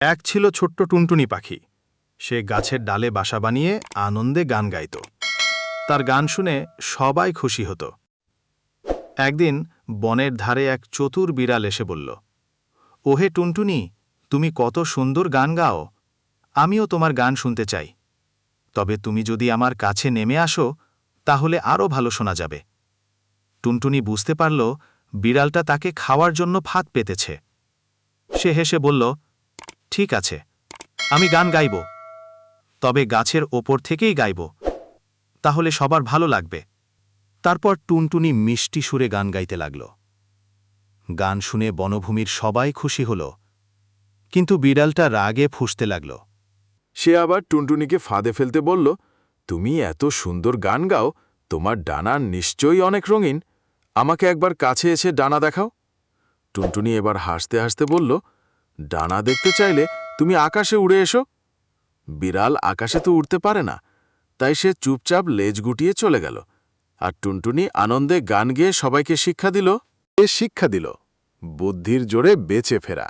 এক ছিল ছোট্ট টুনটুনি পাখি। সে গাছের ডালে বাসা বানিয়ে আনন্দে গান গাইত। তার গান শুনে সবাই খুশি হতো। একদিন বনের ধারে এক চতুর বিড়াল এসে বলল, ওহে টুনটুনি, তুমি কত সুন্দর গান গাও। আমিও তোমার গান শুনতে চাই। তবে তুমি যদি আমার কাছে নেমে আসো তাহলে আরও ভালো শোনা যাবে। টুনটুনি বুঝতে পারল বিড়ালটা তাকে খাওয়ার জন্য ফাঁদ পেতেছে। সে হেসে বলল, ঠিক আছে, আমি গান গাইব, তবে গাছের ওপর থেকেই গাইব, তাহলে সবার ভালো লাগবে। তারপর টুনটুনি মিষ্টি সুরে গান গাইতে লাগল। গান শুনে বনভূমির সবাই খুশি হল, কিন্তু বিড়ালটা রাগে ফুঁসতে লাগল। সে আবার টুনটুনিকে ফাঁদে ফেলতে বলল, তুমি এত সুন্দর গান গাও, তোমার ডানা নিশ্চয়ই অনেক রঙিন। আমাকে একবার কাছে এসে ডানা দেখাও। টুনটুনি এবার হাসতে হাসতে বলল, ডানা দেখতে চাইলে তুমি আকাশে উড়ে এসো। বিড়াল আকাশে তো উড়তে পারে না, তাই সে চুপচাপ লেজ গুটিয়ে চলে গেল। আর টুনটুনি আনন্দে গান গেয়ে সবাইকে শিক্ষা দিল, বুদ্ধির জোরে বেঁচে ফেরা।